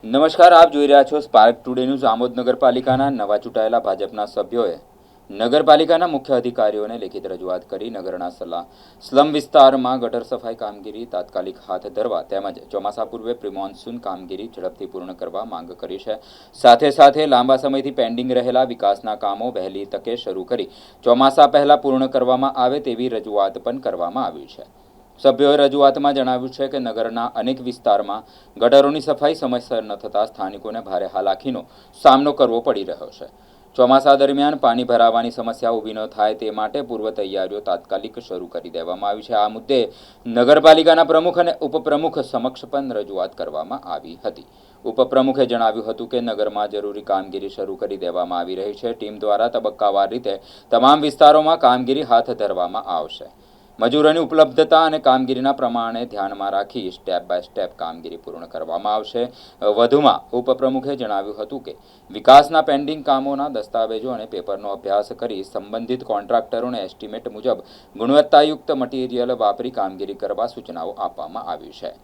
નમસ્કાર, આપ જોઈ રહ્યા છો સ્પાર્ક ટુડે ન્યૂઝ। આમોદ નગરપાલિકાના નવા ચૂંટાયેલા ભાજપના સભ્યોએ નગરપાલિકાના મુખ્ય અધિકારીઓને લેખિત રજૂઆત કરી નગરના સ્લમ વિસ્તારમાં ગટર સફાઈ કામગીરી તાત્કાલિક હાથ ધરવા તેમજ ચોમાસા પૂર્વે પ્રિમોન્સૂન કામગીરી ઝડપથી પૂર્ણ કરવા માંગ કરી છે। સાથે સાથે લાંબા સમયથી પેન્ડિંગ રહેલા વિકાસના કામો વહેલી તકે શરૂ કરી ચોમાસા પહેલા પૂર્ણ કરવામાં આવે તેવી રજૂઆત પણ કરવામાં આવી છે। સભ્યોએ રજૂઆતમાં જણાવ્યું છે કે નગરના અનેક વિસ્તારમાં ગટરોની સફાઈ સમયસર ન થતાં સ્થાનિકોને ભારે હાલાકીનો સામનો કરવો પડી રહ્યો છે। ચોમાસા દરમિયાન પાણી ભરાવાની સમસ્યા ઊભી ન થાય તે માટે પૂર્વ તૈયારીઓ તાત્કાલિક શરૂ કરી દેવામાં આવી છે। આ મુદ્દે નગરપાલિકાના પ્રમુખ અને ઉપપ્રમુખ સમક્ષ પણ રજૂઆત કરવામાં આવી હતી। ઉપપ્રમુખે જણાવ્યું હતું કે નગરમાં જરૂરી કામગીરી શરૂ કરી દેવામાં આવી રહી છે। ટીમ દ્વારા તબક્કાવાર રીતે તમામ વિસ્તારોમાં કામગીરી હાથ ધરવામાં આવશે। મજૂરોની ઉપલબ્ધતા અને કામગીરીના પ્રમાણે ધ્યાનમાં રાખી સ્ટેપ બાય સ્ટેપ કામગીરી પૂર્ણ કરવામાં આવશે। વધુમાં ઉપપ્રમુખે જણાવ્યું હતું કે વિકાસના પેન્ડિંગ કામોના દસ્તાવેજો અને પેપરનો અભ્યાસ કરી સંબંધિત કોન્ટ્રાક્ટરોને એસ્ટિમેટ મુજબ ગુણવત્તાયુક્ત મટીરિયલ વાપરી કામગીરી કરવા સૂચનાઓ આપવામાં આવી છે।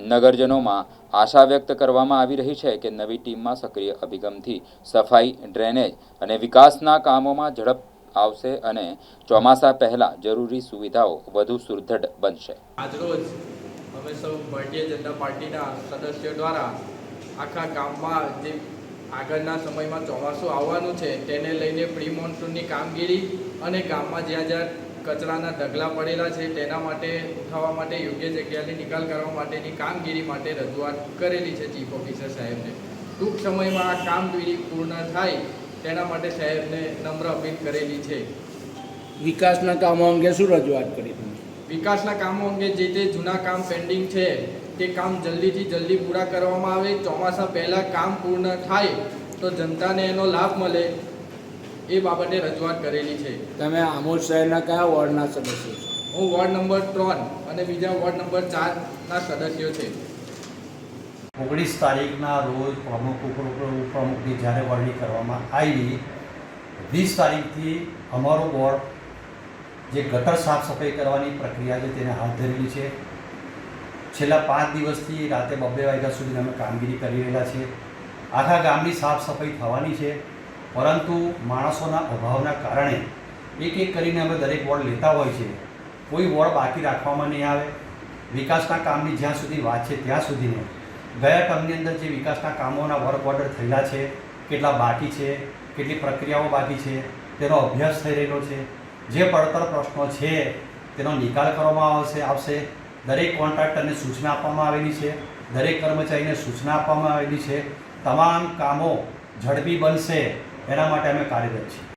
નગરજનોમાં આશા વ્યક્ત કરવામાં આવી રહી છે કે નવી ટીમમાં સક્રિય અભિગમથી સફાઈ, ડ્રેનેજ અને વિકાસના કામોમાં ઝડપ આવશે અને ચોમાસા પહેલા જરૂરી સુવિધાઓ વધુ સુદૃઢ બનશે। આજરોજ અમે સૌ ભારતીય જનતા પાર્ટીના સદસ્યો દ્વારા આખા ગામમાં જે આગળના સમયમાં ચોમાસું આવવાનું છે તેને લઈને પ્રી મોન્સૂનની કામગીરી અને ગામમાં જ્યાં જ્યાં કચરાના ઢગલા પડેલા છે તેના માટે ઉઠાવવા માટે યોગ્ય જગ્યાની નિકાલ કરવા માટેની કામગીરી માટે રજૂઆત કરેલી છે ચીફ ઓફિસર સાહેબને। ટૂંક સમયમાં આ કામગીરી પૂર્ણ થાય તેના માટે સાહેબને નમ્ર અપીલ કરેલી છે। વિકાસના કામો અંગે શું રજૂઆત કરી તમે? વિકાસના કામો અંગે જે તે જૂના કામ પેન્ડિંગ છે તે કામ જલ્દીથી જલ્દી પૂરા કરવામાં આવે। ચોમાસા પહેલાં કામ પૂર્ણ થાય તો જનતાને એનો લાભ મળે એ બાબતે રજૂઆત કરેલી છે। તમે આમોદ શહેરના કયા વોર્ડના સદસ્યો છો? હું વોર્ડ નંબર 3 અને બીજા વોર્ડ નંબર 4ના સદસ્યો છે। 19 તારીખના રોજ ઉપપ્રમુખની જ્યારે વરણી કરવામાં આવી, 20 તારીખથી અમારો બોર્ડ જે ગટર સાફ સફાઈ કરવાની પ્રક્રિયા છે તેને હાથ ધરેલી છે। છેલ્લા 5 દિવસથી રાતે 2 વાગ્યા સુધી અમે કામગીરી કરી રહેલા છીએ। આખા ગામની સાફ સફાઈ થવાની છે, પરંતુ માણસોના અભાવના કારણે એક એક કરીને અમે દરેક વોર્ડ લેતા હોય છે। કોઈ વોર્ડ બાકી રાખવામાં નહીં આવે। વિકાસના કામની જ્યાં સુધી વાત છે ત્યાં સુધીને ગયા ટર્મની અંદર જે વિકાસના કામોના વર્ક ઓર્ડર થયેલા છે, કેટલા બાકી છે, કેટલી પ્રક્રિયાઓ બાકી છે તેનો અભ્યાસ થઈ રહેલો છે। જે પડતર પ્રશ્નો છે તેનો નિકાલ કરવામાં આવશે। દરેક કોન્ટ્રાક્ટરને સૂચના આપવામાં આવેલી છે, દરેક કર્મચારીને સૂચના આપવામાં આવેલી છે। તમામ કામો ઝડપી બનશે એના માટે અમે કાર્યરત છીએ।